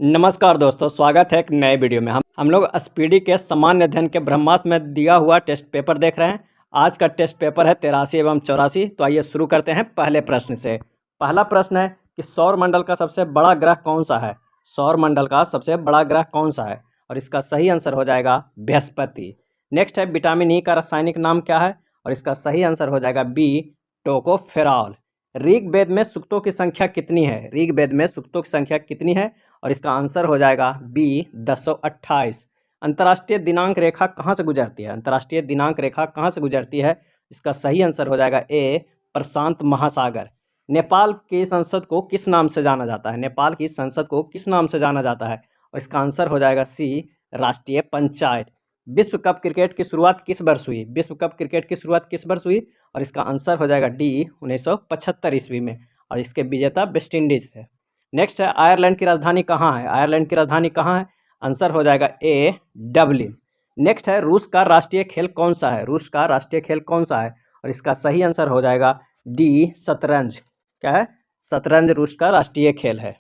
नमस्कार दोस्तों, स्वागत है एक नए वीडियो में। हम लोग स्पीडी के सामान्य अध्ययन के ब्रह्मास्त्र में दिया हुआ टेस्ट पेपर देख रहे हैं। आज का टेस्ट पेपर है 83 एवं 84। तो आइए शुरू करते हैं पहले प्रश्न से। पहला प्रश्न है कि सौर मंडल का सबसे बड़ा ग्रह कौन सा है। सौर मंडल का सबसे बड़ा ग्रह कौन सा है, और इसका सही आंसर हो जाएगा बृहस्पति। नेक्स्ट है विटामिन ई का रासायनिक नाम क्या है, और इसका सही आंसर हो जाएगा बी टोकोफेरॉल। ऋग्वेद में सूक्तों की संख्या कितनी है। ऋग्वेद में सूक्तों की संख्या कितनी है, और इसका आंसर हो जाएगा बी 1028। अंतर्राष्ट्रीय दिनांक रेखा कहाँ से गुजरती है। अंतर्राष्ट्रीय दिनांक रेखा कहाँ से गुजरती है, इसका सही आंसर हो जाएगा ए प्रशांत महासागर। नेपाल की संसद को किस नाम से जाना जाता है। नेपाल की संसद को किस नाम से जाना जाता है, और इसका आंसर हो जाएगा सी राष्ट्रीय पंचायत। विश्व कप क्रिकेट की शुरुआत किस वर्ष हुई। विश्व कप क्रिकेट की शुरुआत किस वर्ष हुई, और इसका आंसर हो जाएगा डी 1975 ईस्वी में, और इसके विजेता वेस्ट इंडीज है। नेक्स्ट है आयरलैंड की राजधानी कहाँ है। आयरलैंड की राजधानी कहाँ है, आंसर हो जाएगा ए डबलिन। नेक्स्ट है रूस का राष्ट्रीय खेल कौन सा है। रूस का राष्ट्रीय खेल कौन सा है, और इसका सही आंसर हो जाएगा डी शतरंज। क्या है, शतरंज रूस का राष्ट्रीय खेल है।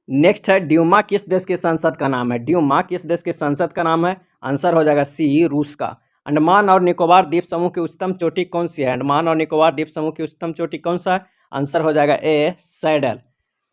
नेक्स्ट है ड्यूमा किस देश की संसद का नाम है। ड्यूमा किस देश की संसद का नाम है, आंसर हो जाएगा सी रूस का। अंडमान और निकोबार द्वीप समूह की उच्चतम चोटी कौन सी है। अंडमान और निकोबार द्वीप समूह की उच्चतम चोटी कौन सा है, आंसर हो जाएगा ए सैडल।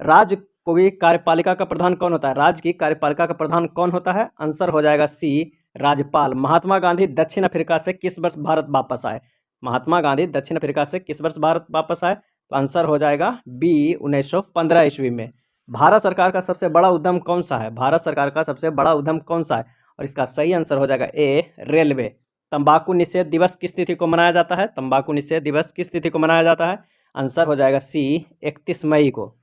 राज्य की कार्यपालिका का प्रधान कौन होता है। राज्य की कार्यपालिका का प्रधान कौन होता है, आंसर हो जाएगा सी राज्यपाल। महात्मा गांधी दक्षिण अफ्रीका से किस वर्ष भारत वापस आए। महात्मा गांधी दक्षिण अफ्रीका से किस वर्ष भारत वापस आए, तो आंसर हो जाएगा बी 1915 ईस्वी में। भारत सरकार का सबसे बड़ा उद्यम कौन सा है। भारत सरकार का सबसे बड़ा उद्यम कौन सा है, और इसका सही आंसर हो जाएगा ए रेलवे। तंबाकू निषेध दिवस किस तिथि को मनाया जाता है। तंबाकू निषेध दिवस किस तिथि को मनाया जाता है, आंसर हो जाएगा सी 31 मई को।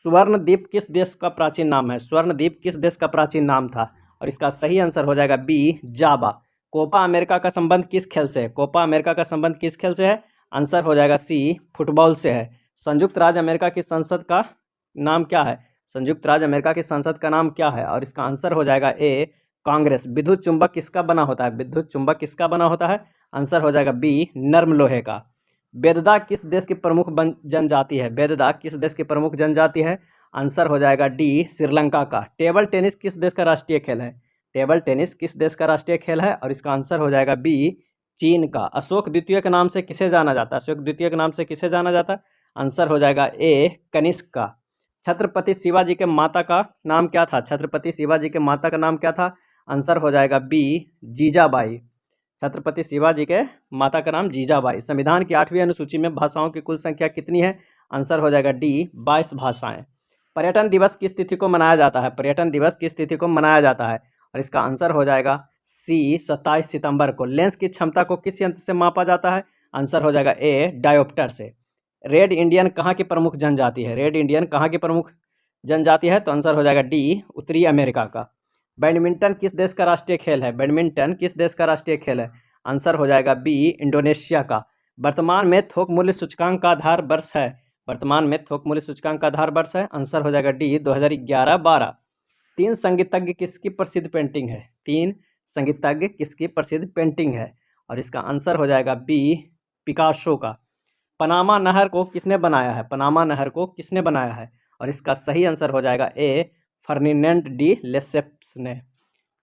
स्वर्णद्वीप किस देश का प्राचीन नाम है। स्वर्णद्वीप किस देश का प्राचीन नाम था, और इसका सही आंसर हो जाएगा बी जावा। कोपा अमेरिका का संबंध किस खेल से है। कोपा अमेरिका का संबंध किस खेल से है, आंसर हो जाएगा सी फुटबॉल से है। संयुक्त राज्य अमेरिका की संसद का नाम क्या है। संयुक्त राज्य अमेरिका की संसद का नाम क्या है, और इसका आंसर हो जाएगा ए कांग्रेस। विद्युत चुंबक किसका बना होता है। विद्युत चुंबक किसका बना होता है, आंसर हो जाएगा बी नर्म लोहे का। बेददा किस देश की प्रमुख जनजाति है। बेददा किस देश की प्रमुख जनजाति है, आंसर हो जाएगा डी श्रीलंका का। टेबल टेनिस किस देश का राष्ट्रीय खेल है। टेबल टेनिस किस देश का राष्ट्रीय खेल है, और इसका आंसर हो जाएगा बी चीन का। अशोक द्वितीय के नाम से किसे जाना जाता है। अशोक द्वितीय के नाम से किसे जाना जाता है, आंसर हो जाएगा ए कनिष्क का। छत्रपति शिवाजी के माता का नाम क्या था। छत्रपति शिवाजी के माता का नाम क्या था, आंसर हो जाएगा बी जीजाबाई। छत्रपति शिवाजी के माता का नाम जीजाबाई। संविधान की 8वीं अनुसूची में भाषाओं की कुल संख्या कितनी है, आंसर हो जाएगा डी 22 भाषाएं। पर्यटन दिवस किस तिथि को मनाया जाता है। पर्यटन दिवस किस तिथि को मनाया जाता है, और इसका आंसर हो जाएगा सी 27 सितंबर को। लेंस की क्षमता को किस यंत्र से मापा जाता है, आंसर हो जाएगा ए डायोप्टर से। रेड इंडियन कहाँ की प्रमुख जनजाति है। रेड इंडियन कहाँ की प्रमुख जनजाति है, तो आंसर हो जाएगा डी उत्तरी अमेरिका का। बैडमिंटन किस देश का राष्ट्रीय खेल है। बैडमिंटन किस देश का राष्ट्रीय खेल है, आंसर हो जाएगा बी इंडोनेशिया का। वर्तमान में थोक मूल्य सूचकांक का आधार वर्ष है। वर्तमान में थोक मूल्य सूचकांक का आधार वर्ष है, आंसर हो जाएगा डी 2011-12। तीन संगीतज्ञ किसकी प्रसिद्ध पेंटिंग है। तीन संगीतज्ञ किसकी प्रसिद्ध पेंटिंग है, और इसका आंसर हो जाएगा बी पिकासो का। पनामा नहर को किसने बनाया है। पनामा नहर को किसने बनाया है, और इसका सही आंसर हो जाएगा ए फर्डिनेंड डी लेसेप्स ने।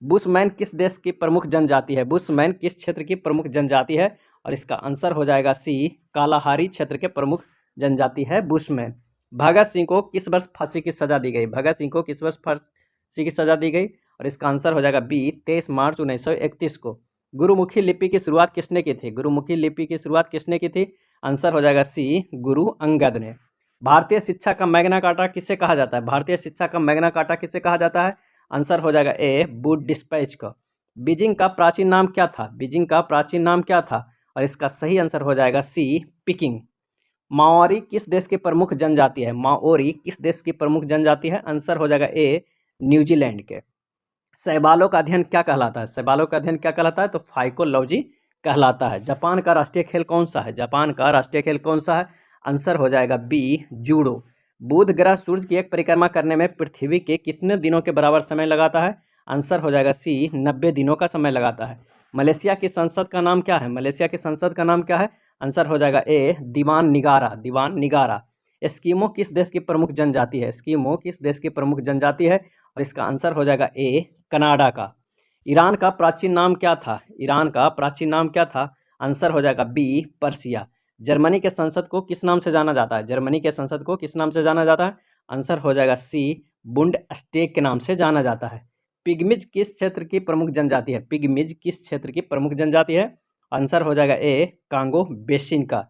बुशमैन किस देश की प्रमुख जनजाति है। बुशमैन किस क्षेत्र की प्रमुख जनजाति है, और इसका आंसर हो जाएगा सी कालाहारी क्षेत्र के प्रमुख जनजाति है बुशमैन। भगत सिंह को किस वर्ष फांसी की सजा दी गई। भगत सिंह को किस वर्ष फांसी की सजा दी गई, और इसका आंसर हो जाएगा बी 23 मार्च 1931 को। गुरुमुखी लिपि की शुरुआत किसने की थी। गुरुमुखी लिपि की शुरुआत किसने की थी, आंसर हो जाएगा सी गुरु अंगद ने। भारतीय शिक्षा का मैग्ना कार्टा किसे कहा जाता है। भारतीय शिक्षा का मैग्ना कार्टा किसे कहा जाता है, आंसर हो जाएगा ए वुड डिस्पैच का। बीजिंग का प्राचीन नाम क्या था। बीजिंग का प्राचीन नाम क्या था, और इसका सही आंसर हो जाएगा सी पिकिंग। माओरी किस देश की प्रमुख जनजाति है। माओरी किस देश की प्रमुख जनजाति है, आंसर हो जाएगा ए न्यूजीलैंड के। शैवालों का अध्ययन क्या कहलाता है। शैवालों का अध्ययन क्या कहलाता है, तो फाइकोलॉजी कहलाता है। जापान का राष्ट्रीय खेल कौन सा है। जापान का राष्ट्रीय खेल कौन सा है, आंसर हो जाएगा बी जूडो। बुध ग्रह सूर्य की एक परिक्रमा करने में पृथ्वी के कितने दिनों के बराबर समय लगाता है, आंसर हो जाएगा सी 90 दिनों का समय लगाता है। मलेशिया की संसद का नाम क्या है। मलेशिया की संसद का नाम क्या है, आंसर हो जाएगा ए दीवान निगारा। दीवान निगारा। एस्किमो किस देश की प्रमुख जनजाति है। एस्किमो किस देश की प्रमुख जनजाति है, और इसका आंसर हो जाएगा ए कनाडा का। ईरान का प्राचीन नाम क्या था? ईरान का प्राचीन नाम क्या था? आंसर हो जाएगा बी पर्सिया। जर्मनी के संसद को किस नाम से जाना जाता है? जर्मनी के संसद को किस नाम से जाना जाता है? आंसर हो जाएगा सी बुंडस्टेग के नाम से जाना जाता है। पिग्मिज किस क्षेत्र की प्रमुख जनजाति है? पिग्मिज किस क्षेत्र की प्रमुख जनजाति है? आंसर हो जाएगा ए कांगो बेसिन का।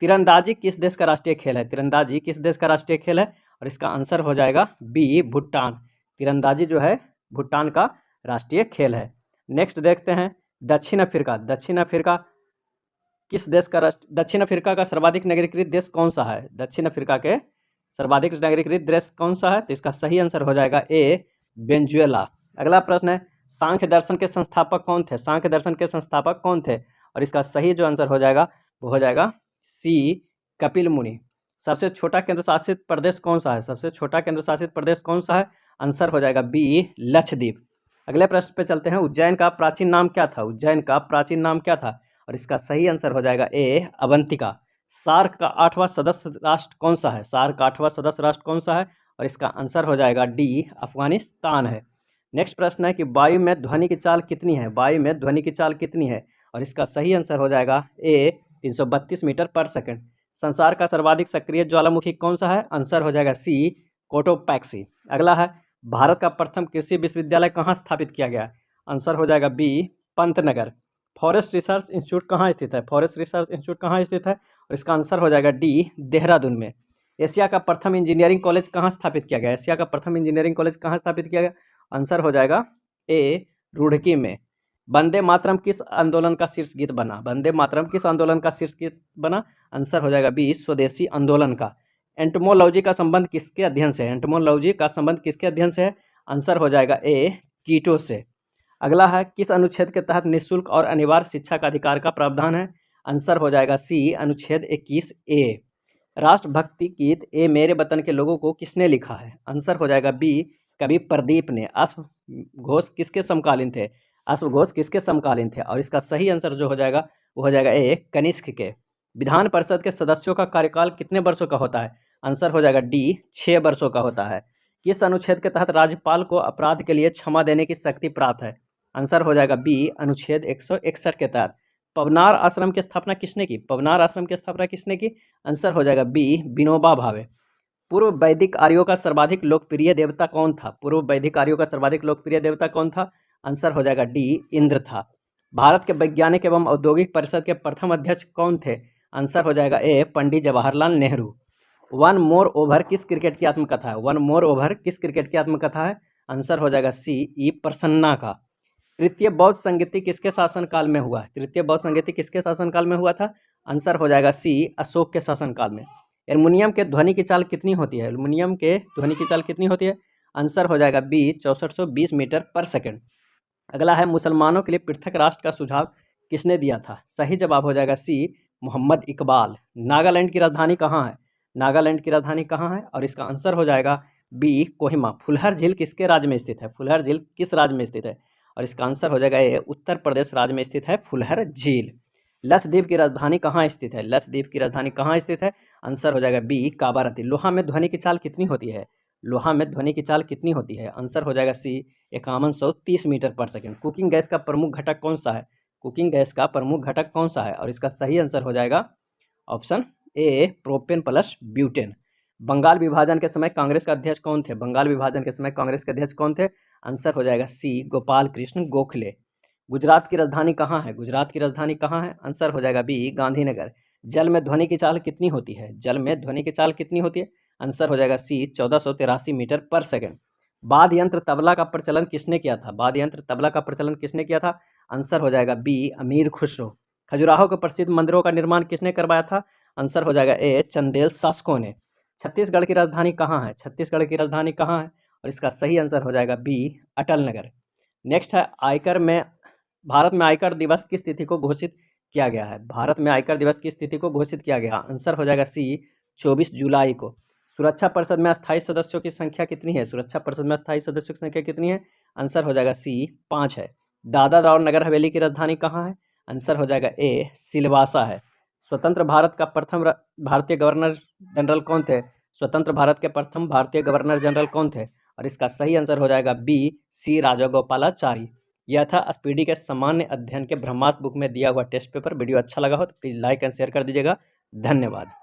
तीरंदाजी किस देश का राष्ट्रीय खेल है? तीरंदाजी किस देश का राष्ट्रीय खेल है? और इसका आंसर हो जाएगा बी भूटान। तीरंदाजी जो है भूटान का राष्ट्रीय खेल है। नेक्स्ट देखते हैं दक्षिण अफ्रीका। दक्षिण अफ्रीका किस देश का दक्षिण अफ्रीका का सर्वाधिक नागरिकृत देश कौन सा है? दक्षिण अफ्रीका के सर्वाधिक नागरिकृत देश कौन सा है? तो इसका सही आंसर हो जाएगा ए वेनेजुएला। अगला प्रश्न है सांख्य दर्शन के संस्थापक कौन थे? सांख्य दर्शन के संस्थापक कौन थे? और इसका सही जो आंसर हो जाएगा वो हो जाएगा सी कपिल मुनि। सबसे छोटा केंद्र शासित प्रदेश कौन सा है? सबसे छोटा केंद्र शासित प्रदेश कौन सा है? आंसर हो जाएगा बी लक्षद्वीप। अगले प्रश्न पे चलते हैं उज्जैन का प्राचीन नाम क्या था? उज्जैन का प्राचीन नाम क्या था? और इसका सही आंसर हो जाएगा ए अवंतिका। सार्क का 8वां सदस्य राष्ट्र कौन सा है? सार्क का 8वां सदस्य राष्ट्र कौन सा है? और इसका आंसर हो जाएगा डी अफगानिस्तान है। नेक्स्ट प्रश्न है कि वायु में ध्वनि की चाल कितनी है? वायु में ध्वनि की चाल कितनी है? और इसका सही आंसर हो जाएगा ए 332 मीटर पर सेकंड। संसार का सर्वाधिक सक्रिय ज्वालामुखी कौन सा है? आंसर हो जाएगा सी कोटोपैक्सी। अगला है भारत का प्रथम कृषि विश्वविद्यालय कहाँ स्थापित किया गया? आंसर हो जाएगा B Pantnagar. Forest research institute कहाँ स्थित है? फॉरेस्ट रिसर्च इंस्टीट्यूट कहाँ स्थित है? और इसका आंसर हो जाएगा डी देहरादून में। एशिया का प्रथम इंजीनियरिंग कॉलेज कहाँ स्थापित किया गया? एशिया का प्रथम इंजीनियरिंग कॉलेज कहाँ स्थापित किया गया? आंसर हो जाएगा ए रुड़की में। वंदे मातरम किस आंदोलन का शीर्ष गीत बना? वंदे मातरम किस आंदोलन का शीर्ष गीत बना? आंसर हो जाएगा बी स्वदेशी आंदोलन का। एंटोमोलॉजी का संबंध किसके अध्ययन से है? एंटोमोलॉजी का संबंध किसके अध्ययन से है? आंसर हो जाएगा ए कीटो से। अगला है किस अनुच्छेद के तहत निःशुल्क और अनिवार्य शिक्षा का अधिकार का प्रावधान है? आंसर हो जाएगा सी अनुच्छेद 21 ए। राष्ट्रभक्ति गीत ए मेरे वतन के लोगों को किसने लिखा है? आंसर हो जाएगा बी कवि प्रदीप ने। अश्वघोष किसके समकालीन थे? अश्वघोष किसके समकालीन थे? और इसका सही आंसर जो हो जाएगा वो हो जाएगा ए कनिष्क के। विधान परिषद के सदस्यों का कार्यकाल कितने वर्षों का होता है? आंसर हो जाएगा डी 6 वर्षों का होता है। किस अनुच्छेद के तहत राज्यपाल को अपराध के लिए क्षमा देने की शक्ति प्राप्त है? आंसर हो जाएगा बी अनुच्छेद 161 के तहत। पवनार आश्रम की स्थापना किसने की? पवनार आश्रम की स्थापना किसने की? आंसर हो जाएगा बी विनोबा भावे। पूर्व वैदिक आर्यों का सर्वाधिक लोकप्रिय देवता कौन था? पूर्व वैदिक आर्यों का सर्वाधिक लोकप्रिय देवता कौन था? आंसर हो जाएगा डी इंद्र था। भारत के वैज्ञानिक एवं औद्योगिक परिषद के प्रथम अध्यक्ष कौन थे? आंसर हो जाएगा A Pandit Jawaharlal Nehru. One more over किस क्रिकेट की आत्मकथा है? वन मोर ओवर किस क्रिकेट की आत्मकथा है? आंसर हो जाएगा सी ई प्रसन्ना का। तृतीय बौद्ध संगीति किसके शासनकाल में हुआ? तृतीय बौद्ध संगीति किसके शासनकाल में हुआ था? आंसर हो जाएगा सी अशोक के शासनकाल में। एल्युमिनियम के ध्वनि की चाल कितनी होती है? एल्युमिनियम के ध्वनि की चाल कितनी होती है? आंसर हो जाएगा बी 6420 मीटर पर सेकंड। अगला है मुसलमानों के लिए पृथक राष्ट्र का सुझाव किसने दिया था? सही जवाब हो जाएगा सी मोहम्मद इकबाल। नागालैंड की राजधानी कहाँ है? नागालैंड की राजधानी कहाँ है? और इसका आंसर हो जाएगा बी कोहिमा। फुलहर झील किसके राज्य में स्थित है? फुलहर झील किस राज्य में स्थित है? और इसका आंसर हो जाएगा ए उत्तर प्रदेश राज्य में स्थित है फुलहर झील। लक्षद्वीप की राजधानी कहाँ स्थित है? लक्षद्वीप की राजधानी कहाँ स्थित है? आंसर हो जाएगा बी काबारती। लोहा में ध्वनि की चाल कितनी होती है? लोहा में ध्वनि की चाल कितनी होती है? आंसर हो जाएगा सी 5130 मीटर पर सेकंड। कुकिंग गैस का प्रमुख घटक कौन सा है? कुकिंग गैस का प्रमुख घटक कौन सा है? और इसका सही आंसर हो जाएगा option A propane plus butane. Bengal विभाजन के समय कांग्रेस का अध्यक्ष कौन थे? बंगाल विभाजन के समय कांग्रेस के अध्यक्ष कौन थे? आंसर हो जाएगा सी गोपाल कृष्ण गोखले। गुजरात की राजधानी कहाँ है? गुजरात की राजधानी कहाँ है? आंसर हो जाएगा बी गांधीनगर। जल में ध्वनि की चाल कितनी होती है? जल में ध्वनि की चाल कितनी होती है? आंसर हो जाएगा सी 1483 मीटर पर सेकंड। वाद्य यंत्र तबला का प्रचलन किसने किया था? वाद्य यंत्र तबला का प्रचलन किसने किया था? आंसर हो जाएगा बी अमीर खुसरो। खजुराहो के प्रसिद्ध मंदिरों का निर्माण किसने करवाया था? आंसर हो जाएगा ए चंदेल शासकों ने। छत्तीसगढ़ की राजधानी कहाँ है? छत्तीसगढ़ की राजधानी कहाँ है? और इसका सही आंसर हो जाएगा बी अटल नगर। नेक्स्ट है आयकर में भारत में आयकर दिवस किस तिथि को घोषित किया गया है? भारत में आयकर दिवस किस तिथि को घोषित किया गया? आंसर हो जाएगा सी 24 जुलाई को। सुरक्षा परिषद में अस्थायी सदस्यों की संख्या कितनी है? सुरक्षा परिषद में अस्थायी सदस्यों की संख्या कितनी है? आंसर हो जाएगा सी 5 है। दादरा और नगर हवेली की राजधानी कहाँ है? आंसर हो जाएगा ए सिलवासा है। स्वतंत्र भारत का प्रथम भारतीय गवर्नर जनरल कौन थे? स्वतंत्र भारत के प्रथम भारतीय गवर्नर जनरल कौन थे? और इसका सही आंसर हो जाएगा बी, सी राजगोपालाचारी। यह था स्पीडी के सामान्य अध्ययन के ब्रह्मास्त्र बुक में दिया हुआ टेस्ट पेपर। वीडियो अच्छा लगा हो तो प्लीज़ लाइक एंड शेयर कर दीजिएगा। धन्यवाद।